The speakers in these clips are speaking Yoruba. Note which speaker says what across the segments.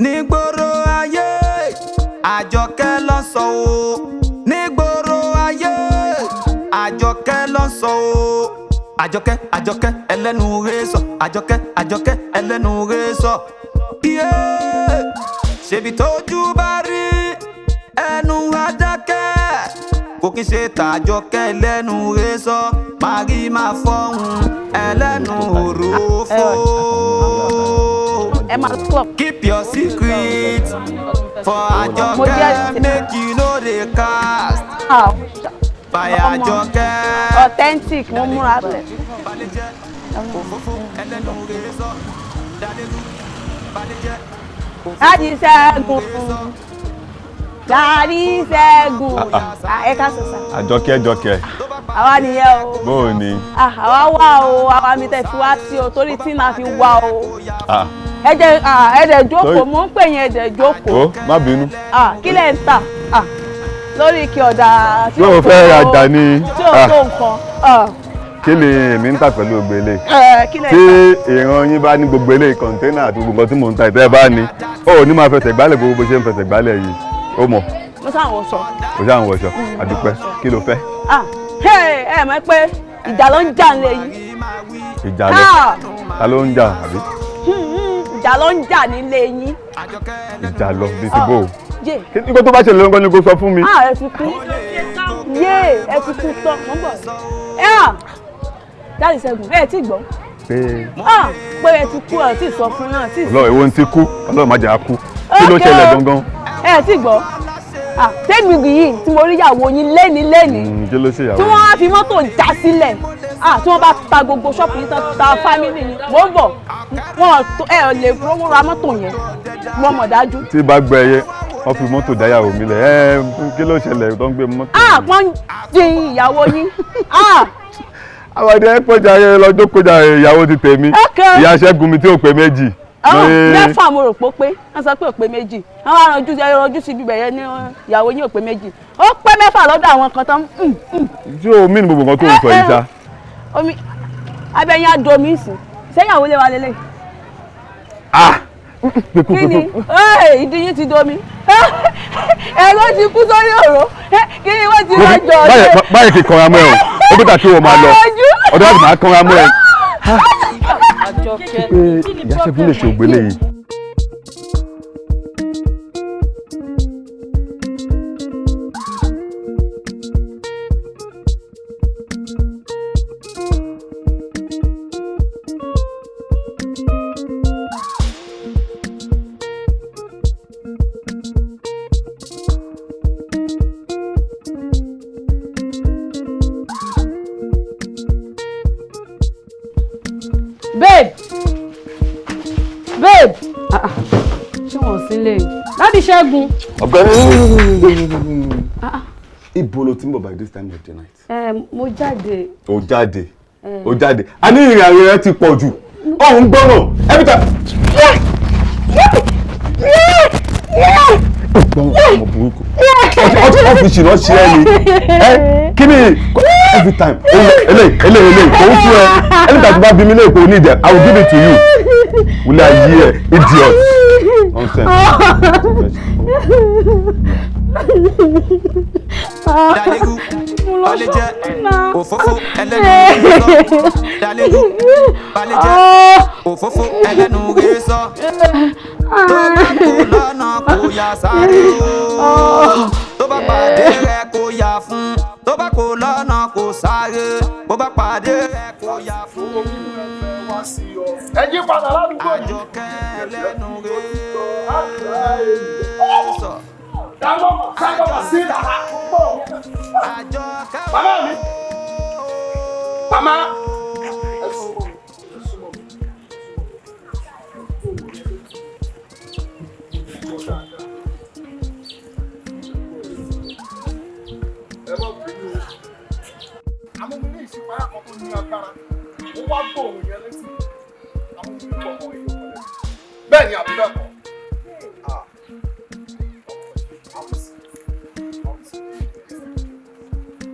Speaker 1: nígboro ayé Àjọkẹ́ ló sọ o nígboro ayé Àjọkẹ́ ló sọ o Àjọkẹ́ Àjọkẹ́ ẹlẹ́nu Razor Àjọkẹ́ ẹlẹ́nu Razor ṣebí tójú bá rí ẹnu adákẹ́ kò kí ṣe tàjọkẹ́ ẹlẹ́nu Razor máa rí máa fọ́hùn ẹlẹ́nu òrófó. Keep your secret for Àjọkẹ́ make you no dey cast by Àjọkẹ́.
Speaker 2: Authentic mo múra tẹ. Láti Ṣẹ́gun ẹ ká sọ̀sà.
Speaker 3: Àjọkẹ́.
Speaker 2: Àwa nìyẹn o.
Speaker 3: Bóò ni.
Speaker 2: Àwa wà o, àwa mi tẹ̀ fi wá sí o, torí tí náà fi wá o. Ẹ̀dẹ̀ jókòó, mò ń pè yín ẹ̀dẹ̀ jókòó.
Speaker 3: Ó má bínú.
Speaker 2: Kí lẹ̀ ń tà? Lórí kí ọ̀dà tí
Speaker 3: ó fẹ́ rajà ni.
Speaker 2: Tí ò tó nǹkan.
Speaker 3: Kí ni èmi ń tà pẹ̀lú gbogbo eléyìí? Tí ìran yín bá ní gbogbo eléyìí kọ̀ǹténà àti gbogbo nǹkan tí mò ń ta ìtẹ́ bá ní, ó ní máa fẹsẹ̀ gbálẹ̀ gbogbo bó ṣe ń fẹsẹ̀ gbálẹ̀ yìí. Ó mọ̀.
Speaker 2: Mo sáà wọṣọ.
Speaker 3: Ó sáà ń wọṣọ. Àdúpẹ́. Kí ló fẹ́?
Speaker 2: Ẹ mọ̀ pé ìjà ló ń jà nílé yìí.
Speaker 3: Ìjà ló? Ta ló ń jà àbí?
Speaker 2: Ìjà ló ń jà nílé yín.
Speaker 3: Ìjà lọ bí ti bò.
Speaker 2: Nígbà
Speaker 3: tó bá ṣẹlẹ̀ lọ́gọ́ ni kò sọ fún mi.
Speaker 2: Ẹ fi kú. Ẹ fi kú tán. Mo ń bọ̀. Dáàdì Ṣẹ́gun, ẹ ti gbọ́. Pé ẹ ti kú ẹ ti sọ fún náà.
Speaker 3: Ọlọ́run èwo ń ti kú, Ọlọ́run má jẹ́ á kú. Kí ló ṣẹlẹ̀ gangan?
Speaker 2: Ẹ ti gbọ́. Tẹ́mi yìí tí mo rí ìyàwó yín lénìí.
Speaker 3: Kí ló ṣe ìyàwó?
Speaker 2: Tí wọ́n á fi mọ́tò já sílẹ̀. Tí wọ́n bá ta gbogbo ṣọ́ọ̀pù yìí ta fámìlì yìí. Mo ń bọ̀. Ẹ lè rówó ra mọ́tò yẹn. Mo mọ̀ dájú.
Speaker 3: Tí bá gbẹ ẹyẹ, wọ́n fi mọ́tò dáyàwó mi lẹ̀. Kí ló ṣẹlẹ̀ tó ń gbé mọ́tò?
Speaker 2: Wọ́n dín ìyàwó yín.
Speaker 3: Àwọn ẹ̀dẹ́ kọjá lọ́jọ́ kọjá ìyàwó ti tèmi. Ìyá Ṣẹ́gun mi tí ò pé méjì.
Speaker 2: Mẹ́fà mo rò pé wọ́n sọ pé ò pé méjì. Wọ́n wá ranjú sí bíbẹ̀ yẹn ní ìyàwó yín ò pé méjì. Ó pé mẹ́fà lọ́dọ̀ àwọn kan tán.
Speaker 3: Tí o mí ní gbogbo nǹkan tó ń sọ yìí ṣá.
Speaker 2: Omi abẹ́yẹn á domi ìsìn. Ṣéyàwó lé wa lélẹ̀? Kí ni? Ìdí yín ti domi. Ẹ̀rọ ti kú sórí òró. Kí ni wọ́n ti wá jọ ọ̀dẹ́?
Speaker 3: Báyìí kì í kanra mọ́ ẹ o. Ó bí tàkì wọ́n máa lọ. Ọ̀dọ́ àti màá kanra mọ́ ẹ.
Speaker 2: Àjọkẹ́
Speaker 3: pé ìyá Ṣẹ́gun lè ṣe ògbélé yìí.
Speaker 2: Babe! Ṣé wọ́n sílé? Láti Ṣẹ́gun.
Speaker 3: Ọ̀gbẹ́ni. Ibo ló ti ń bọ̀ by this time of the night?
Speaker 2: Mo jáde.
Speaker 3: Ó jáde. Ó jáde. A ní ìrìn àrè rẹ ti pọ̀ jù. Ọ̀hún gbọ́ràn. Every time. Gbọ́n ọmọ burúkú. Ọ́fíìsì náà ṣe ẹ́ ni. Kí ni every time? Eléyìí kò ń fún ẹ. Anytime tí bá bí mi lè kó ní ìdẹ, I will give it to you. Wúlẹ̀ ayé ẹ̀ idiot. Nonsense.
Speaker 1: Daligu, Baleje, òfófó ẹlẹ́nu Razor. Daligu, Baleje, òfófó ẹlẹ́nu Razor. Tó bá kó lọ́nà kó yá sáré o. Tó bá pàdé rẹ̀ kó yá fún. Tó bá kó lọ́nà kó sáré. Bó bá pàdé rẹ̀ kó yá fún.
Speaker 4: Ẹ yí padà ládùúgbò yìí.
Speaker 1: Àjọkẹ́ ẹlẹ́nu Razor.
Speaker 4: Sábà sí ìdára.
Speaker 1: Àjọkẹ́
Speaker 4: Màmá mi. Màmá. Ẹ má bínú. Àwọn ọmọ ilé ìṣèpáyà kan tó ní agbára. Ó wá gbòòrò yẹn létí. Àwọn ọmọ ilé ọmọ ìlú kan. Bẹ́ẹ̀ ni àbí bẹ́ẹ̀ kọ́.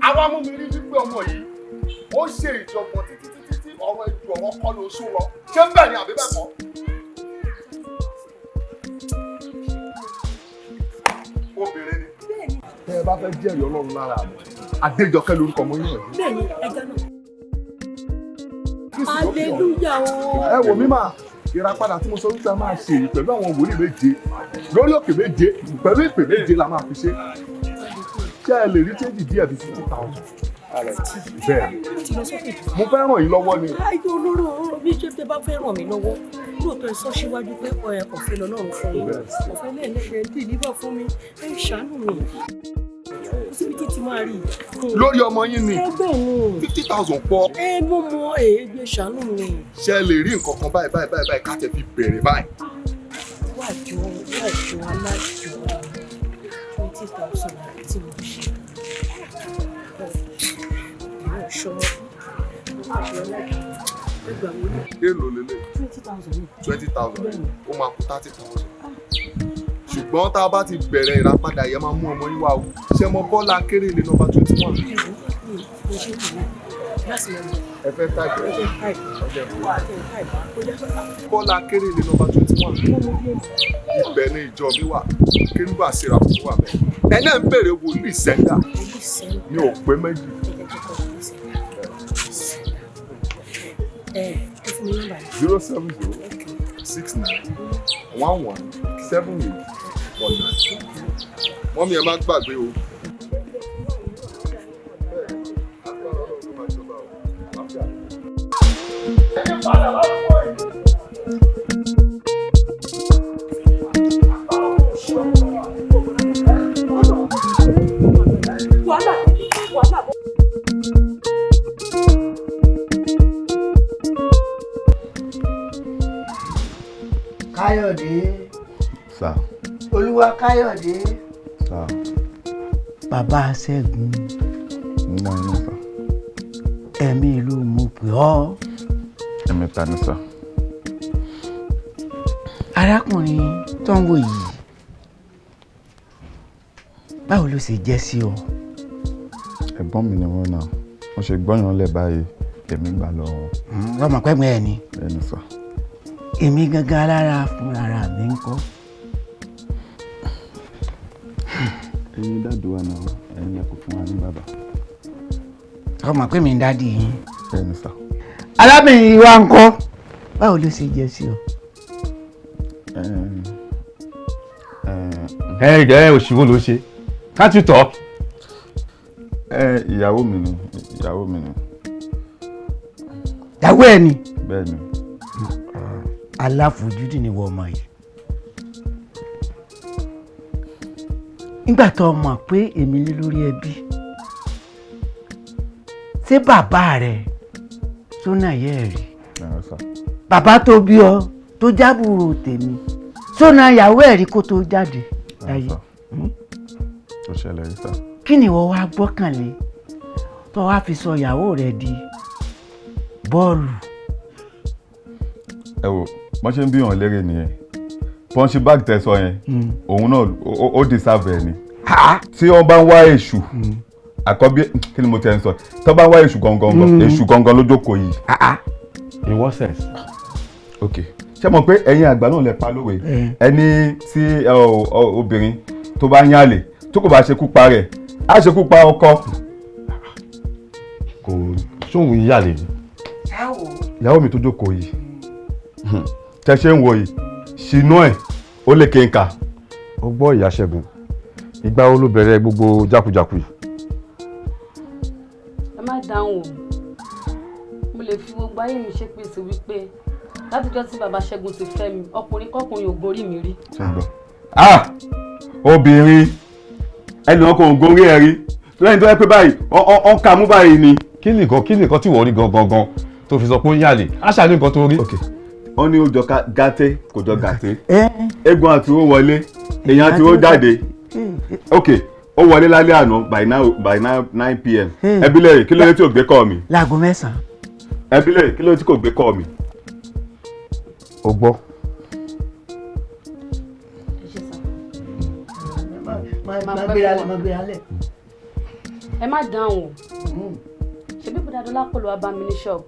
Speaker 4: Àwa mú mi rí wípé ọmọ yìí ó ṣe ìjọ̀gbọ̀n títí ọ̀rọ̀ ìjù ọ̀rọ̀ kọ́ ló sún lọ. Ṣé bẹ́ẹ̀ ni àbí bẹ́ẹ̀ kọ́? ẹ bá fẹ́ jẹ́rìí Ọlọ́run lára mi Adéjọkẹ́ lórúkọ ọmọ yín rẹ̀.
Speaker 2: bẹ́ẹ̀ni ẹja náà. hallelujah o.
Speaker 4: ẹ wò mí mà ìràpadà tí mo sọ wípé a máa ṣe èyí pẹ̀lú àwọn wòlíì méje lórí òkè méje pẹ̀lú ìpè méje la máa fi ṣe. ṣé ẹ lè rí change díẹ̀ bí 50,000? bẹ́ẹ̀ mo fẹ́ ràn yín lọ́wọ́ ni.
Speaker 2: ayé olóró ọ̀rọ̀ bí ṣé tẹ bá fẹ́ ràn mí lọ́wọ́ lóòótọ́ ẹ sọ síwájú pé ọ̀fẹ́ lọ́lọ́run fún yín ọ̀fẹ́ lẹ́ẹ̀lẹ́gbẹ̀ẹ́ dì níbọ̀ fún mi ẹ ṣàánú mi síbi títí máa rí.
Speaker 4: lórí ọmọ yín ni
Speaker 2: ẹgbẹ́ mi
Speaker 4: 50,000 pọ̀.
Speaker 2: ẹ mú mọ èégbé ṣàánú mi.
Speaker 4: ṣé ẹ lè rí nǹkan kan báyìí ká tẹ fi bẹ̀rẹ̀ báyìí.
Speaker 2: wájú alájọ 20,000 tí mo ṣe
Speaker 4: èlò lélẹ̀ 20,000 ó máa kú 30,000 ṣùgbọ́n tá a bá ti bẹ̀rẹ̀ ìràpadà yẹn máa mú ọmọ yín wá o ṣé mo Bọ́lá Akérèlé nọ́mbà 21. ẹ fẹ́ táìpù Bọ́lá Akérèlé nọ́mbà 21 ibẹ̀ ni ìjọ mi wà kérúbù àṣírà fún wa bẹ́ẹ̀ ẹ náà ń bèrè wòlíì sẹ́ńdà ní òpé méjì. 07069117819 mọ́mí ẹ má gbàgbé o.
Speaker 5: Káyọ̀dé.
Speaker 3: Sà.
Speaker 5: Olúwa Káyọ̀dé.
Speaker 3: Sà.
Speaker 5: Bàbá Ṣẹ́gun.
Speaker 3: Mo ní sà.
Speaker 5: Ẹ̀mí ìlú mo pè ọ́.
Speaker 3: Ẹ̀mẹ́ta ni sà.
Speaker 5: Arákùnrin tó ń wò yìí, báwo ló ṣe jẹ́ sí ọ?
Speaker 3: Ẹ̀gbọ́n mi ni wọ́n náà. Mo ṣe gbọ́yàn lẹ̀ báyìí, èmi gbà lọ wọn.
Speaker 5: Ọmọ pẹ́gbẹ́ ẹ̀ ni.
Speaker 3: Ẹni sà.
Speaker 5: Èmi gangan alára fún ara mi ń kọ́.
Speaker 3: Ẹ̀yin dáàdì wa náà, ẹ̀yin lẹ kò fún wa ní bàbá.
Speaker 5: Ọmọ pé mi ń dádì yín.
Speaker 3: Ẹni sà.
Speaker 5: Arábìnrin wa ń kọ́. Báwo ló ṣe jẹ́ sí ọ?
Speaker 3: Òṣìwò ló ṣe. Can't you talk? Ìyàwó mi ni. Ìyàwó
Speaker 5: ẹ̀ ni.
Speaker 3: Bẹ́ẹ̀ ni.
Speaker 5: Aláfojúdì ni wọ́n ọmọ yìí. Nígbà tó mọ̀ pé èmi ní lórí ẹbí, ṣé bàbá rẹ̀ tó náà yẹ́ ẹ̀ rí? Bàbá tó bí ọ tó jábùrò tèmi tó náà yàwó ẹ̀ rí kó tó jáde láyé.
Speaker 3: Ó ṣẹlẹ̀ rí sà.
Speaker 5: Kí ni ìwọ wá gbọ́kànlé tó wá fi sọ ìyàwó rẹ̀ di bọ́ọ̀lù?
Speaker 3: Ẹ wò wọ́n ṣe ń bíyàn lérè nìyẹn pọ́ńṣì báàgì tẹ̀sán yẹn òun náà ó deserve ẹ̀ ni tí wọ́n bá ń wá èṣù àkọ́bí kí ni mo tẹ̀ ń sọ tó bá ń wá èṣù gangan ló jókòó yìí. In what sense? Ok ṣé mo pé ẹ̀yin àgbà náà lè pa lówe ẹni tí obìnrin tó bá ń yálè tó kò bá ṣekú pa rẹ̀ á ṣekú pa ọkọ. Kò sóhun yálè ni ìyàwó mi tó jókòó yìí tẹ ṣe ń wo yìí ṣìnú ẹ̀ ó lè kéńkà.
Speaker 6: Ó gbọ́ ìyá Ṣẹ́gun ìgbà wo ló bẹ̀rẹ̀ gbogbo jákujàku yìí.
Speaker 7: Ẹ má dáhùn o mo lè fi gbogbo ayé mi ṣépèsè wípé látijọ́ tí bàbá Ṣẹ́gun ti fẹ́ mi ọkùnrin kọ́kùnrin ò gorí mi rí.
Speaker 3: Obìnrin ẹnì ọkọ̀ ò gorí ẹ rí lẹ́yìn tó yẹ pé báyìí ọ̀n kà mú báyìí ni.
Speaker 6: Kí ni nǹkan tí wọ́n rí gangan tó fi sọ pé ó ń yàlè àṣà ní nǹkan tó rí.
Speaker 3: Wọ́n ní ó jọ gàtẹ́ kò jọ gàtẹ́ eégún àti ó wọlé èèyàn àti ó jáde ó wọlé lálẹ́ àná by 9 p.m. ẹbí lẹ́yìn kí ló dé tí ò gbé kọ́ mi.
Speaker 5: Láago 9.
Speaker 3: ẹbí lẹ́yìn kí ló dé tí kò gbé kọ́ mi.
Speaker 6: Ó gbọ́.
Speaker 7: Ẹ má dáhùn o ṣebí bùdá Dọlápọ̀ ló wá bá mi ní ṣọ́ọ̀bù.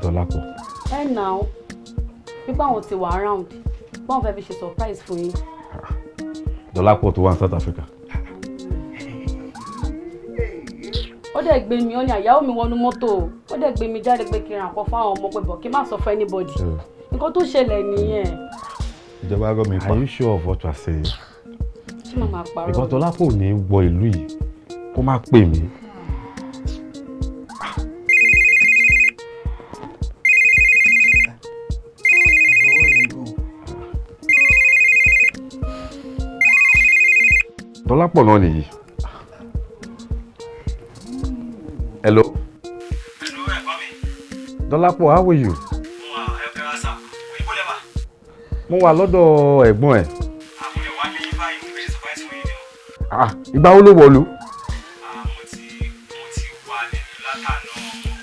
Speaker 6: Dọlápọ̀.
Speaker 7: Ẹ nà ó pípa àwọn ti wà around bọ́n fẹ́ fi ṣe surprise fún yín.
Speaker 6: Dọlápọ̀ tó wà ní South Africa.
Speaker 7: dẹ̀ gbé mi ó ní àyàwó mi wọnú mọ́tò ó dẹ̀ gbé mi jáde pé kí n ra nǹkan fáwọn ọmọ pé bọ̀ kí n má sọ fún anybody nǹkan tó ṣẹlẹ̀ nìyẹn.
Speaker 3: ìjọba gọ́ mi pa.
Speaker 6: Are you sure of what you are saying?
Speaker 7: ṣé màá máa parọ́?
Speaker 6: Ìbọn Tọ́lápọ̀ ò ní wọ ìlú yìí kó má pè mí. Tọ́lápọ̀ náà nìyí. Hello.
Speaker 8: Hello, ẹ̀gbọ́n mi.
Speaker 6: Tọ́lápọ̀, how are you?
Speaker 8: Mo wà ẹ̀fẹ̀ wá sà. Òyìnbó lẹ́wà.
Speaker 6: Mo wà lọ́dọ̀ ẹ̀gbọ́n ẹ̀.
Speaker 8: Àwọn ẹ̀wà ní báyìí mo fẹ́ ṣe surprise fún yín ni o.
Speaker 6: Ìgbà wo ló wọ̀lú?
Speaker 8: Mo ti wà nínú látàná.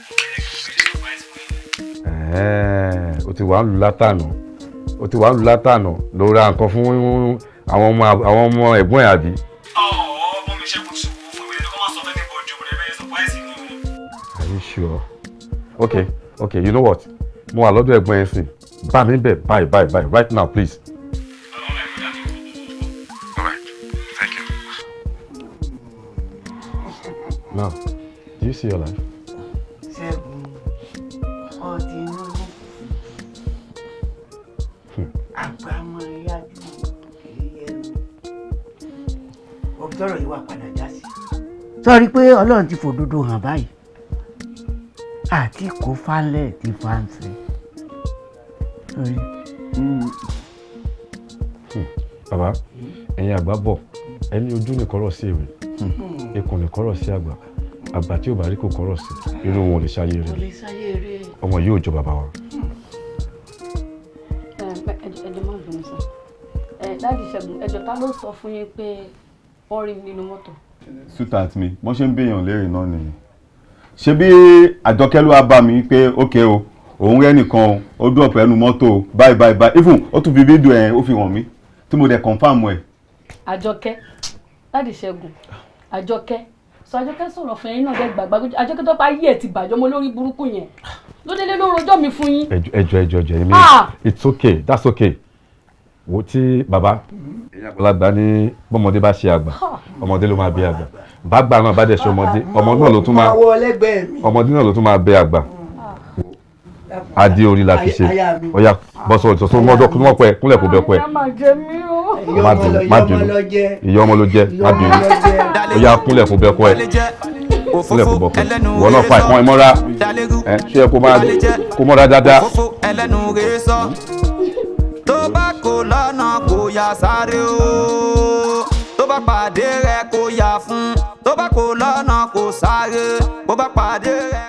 Speaker 8: Mo fẹ́ ṣe surprise fún yín.
Speaker 6: O ti wà ń lu látànà. O ti wà ń lu látànà ló ra nǹkan fún àwọn ọmọ ẹ̀gbọ́n ẹ̀ àbí?
Speaker 8: Ọmọ mi ṣe kò ṣubú fún mi lẹ́nu kọ́ máa sọ fẹ́ ní bọ́ọ̀dù mo fẹ́ surprise ni o.
Speaker 6: Are you sure? Okay, you know what? Mo wà lọ́dọ̀ ẹ̀gbọ́n ẹ̀ sìn. Bá mi bẹ̀ bye right now please.
Speaker 8: Alright, thank you.
Speaker 6: Now, do you see your life?
Speaker 5: Ṣẹ́gun ọtí inú ló àgbàmọ̀ ìyájú ìyẹnu ọjọ́rọ̀ yìí wà padà já sí. Sọ́rí pé Ọlọ́run ti fòdodo hàn báyìí àti kò fálẹ̀ ti fáǹsì.
Speaker 6: Bàbá, ẹ̀yin àgbà bọ̀, ẹni ojú ní kọ́rọ̀ sí èrè, ikùn ní kọ́rọ̀ sí àgbà, àgbà tí ò bá rí kò kọ́rọ̀ sí, inú wọn ò lè ṣayé rẹ̀. Ọmọ yìí ò jọ bàbá wa.
Speaker 7: ẹjọ má bínú sọ dáàdì Ṣẹ́gun ẹjọ ta ló sọ fún yín pé wọ́n rí mi nínú mọ́tò.
Speaker 3: Sweetheart mi wọ́n ṣe ń béèyàn léèrè náà nìyẹn. Ṣé bí Àjọkẹ́ ló wá bá mi pé ókè o òun rẹ́ nìkan ó drop ẹnu mọ́tò bye even ó tún fi fídíò ẹ̀ ó fi hàn mí tí mo dẹ̀ confirm ẹ̀.
Speaker 7: Àjọkẹ́ dáàdì Ṣẹ́gun Àjọkẹ́ sọ̀rọ̀ fún yín náà dẹ́ gbàgbà Àjọkẹ́ tó bá yí ẹ̀ ti bàjọ́ mọ́ lórí burúkú yẹn ló délé ló rojọ́ mi fún yín.
Speaker 6: ẹjọ èmi it's okay, that's okay. Wo tí bàbá ẹ̀yin àgbàlagbà ní bọ́mọdé bá ṣe àgbà ọmọdé ló máa bí àgbà bàgbà náà bá dẹ̀ ṣe ọmọdé ọmọdé náà ló tún máa bẹ àgbà. Adé orí la fi ṣe ọ̀ya bọ́sọ̀ ìtọ́sọ́ mọ́dọ́ pẹ́ kúnlẹ̀ kó bẹ́ pẹ́ má bínú ìyá ọmọ ló jẹ́ má bínú ọ̀ya kúnlẹ̀ kó bẹ́ pẹ́ kúnlẹ̀ kó bọ́ pẹ́ ìwọ náà fa ìpọ́n ìmọ́ra ṣé kó mọ́ra dáadáa.
Speaker 1: Tó bá kó lọ́nà kó yá sáré o tó bá pàdé rẹ̀ kó yá fún tó bá kó lọ́nà kó sáré bó bá pàdé rẹ̀.